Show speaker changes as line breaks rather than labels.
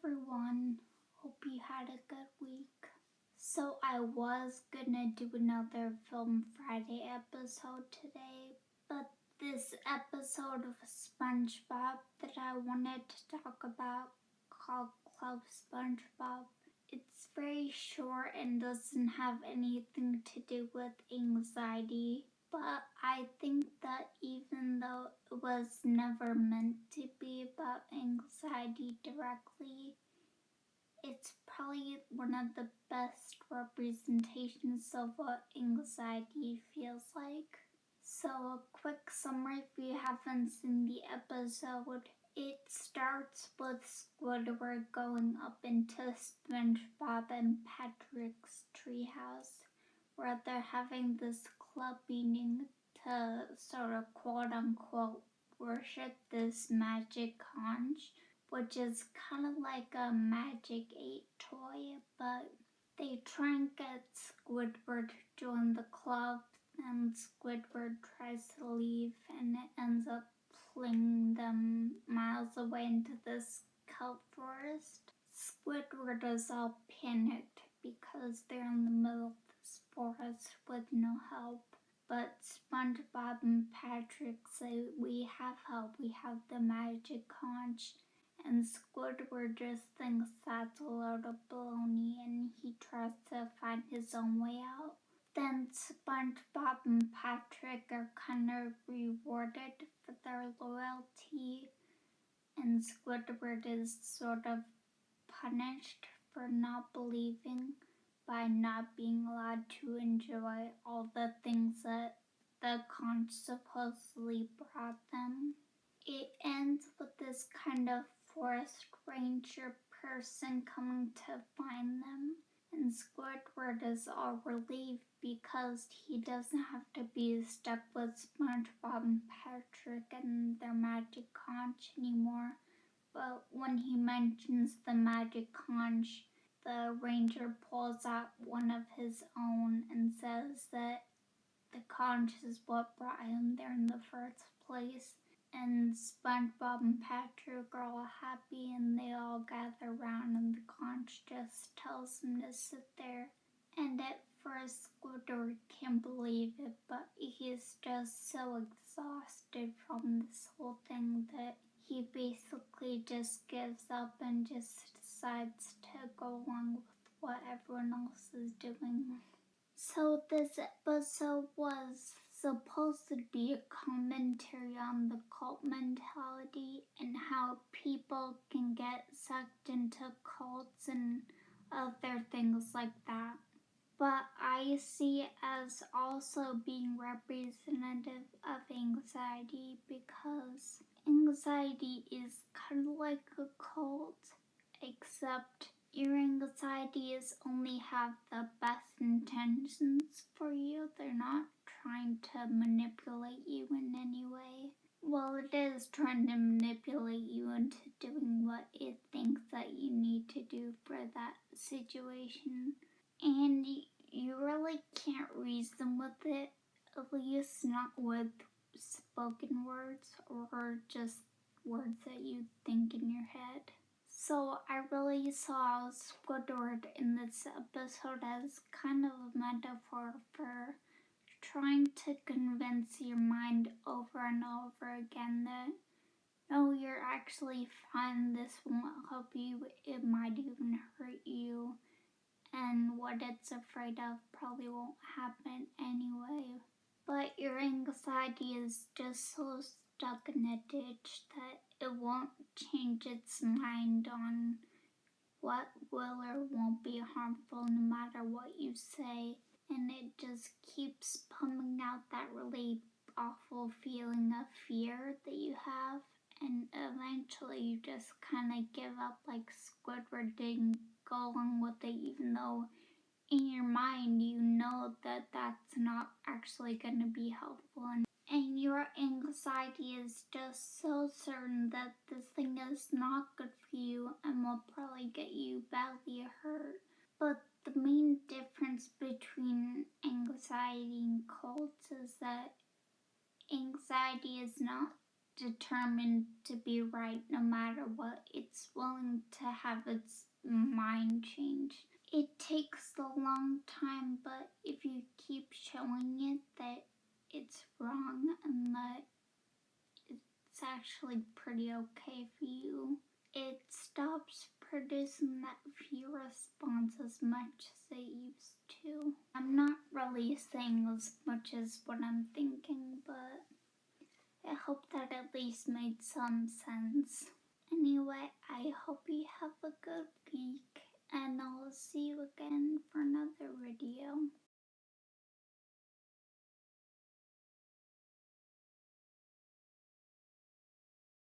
everyone, hope you had a good week. So, I was gonna do another Film Friday episode today, but this episode of SpongeBob that I wanted to talk about, called Club SpongeBob, it's very short and doesn't have anything to do with anxiety. But I think that even though it was never meant to be about anxiety directly, it's probably one of the best representations of what anxiety feels like. So, a quick summary if you haven't seen the episode. It starts with Squidward going up into SpongeBob and Patrick's treehouse, where they're having this club meeting to sort of quote unquote worship this magic conch, which is kind of like a Magic 8 toy, but they try and get Squidward to join the club, and Squidward tries to leave, and it ends up flinging them miles away into this kelp forest. Squidward is all panicked because they're in the middle of this forest with no help. But SpongeBob and Patrick say, "We have help, we have the magic conch." And Squidward just thinks that's a load of baloney, and he tries to find his own way out. Then SpongeBob and Patrick are kind of rewarded for their loyalty, and Squidward is sort of punished for not believing by not being allowed to enjoy all the things that the conch supposedly brought them. It ends with this kind of forest ranger person coming to find them, and Squidward is all relieved because he doesn't have to be stuck with SpongeBob and Patrick and their magic conch anymore. But when he mentions the magic conch, the ranger pulls out one of his own and says that the conch is what brought him there in the first place. And SpongeBob and Patrick are all happy, and they all gather around, and the conch just tells them to sit there. And at first Squidward can't believe it, but he's just so exhausted from this whole thing that he basically just gives up and just decides to go along with what everyone else is doing. So this episode was supposed to be a commentary on the cult mentality and how people can get sucked into cults and other things like that. But I see it as also being representative of anxiety, because anxiety is kind of like a cult, except your anxieties only have the best intentions for you. They're not trying to manipulate you in any way. Well, it is trying to manipulate you into doing what it thinks that you need to do for that situation. And you really can't reason with it, at least not with spoken words or just words that you think in your head. So I really saw Squidward in this episode as kind of a metaphor for trying to convince your mind over and over again that no, you're actually fine, this won't help you, it might even hurt you, and what it's afraid of probably won't happen anyway. But your anxiety is just so stuck in a ditch that it won't change its mind on what will or won't be harmful no matter what you say. And it just keeps pumping out that really awful feeling of fear that you have. And eventually you just kind of give up like Squidward did and go along with it, even though in your mind you know that that's not actually going to be helpful. And your anxiety is just so certain that this thing is not good for you and will probably get you badly hurt. But the main difference between anxiety and cults is that anxiety is not determined to be right no matter what. It's willing to have its mind changed. It takes a long time, but if you keep showing it that it's wrong and that it's actually pretty okay for you, it stops producing that fear response as much as it used to. I'm not really saying as much as what I'm thinking, but I hope that at least made some sense. Anyway, I hope you have a good week, and I'll see you again for another video.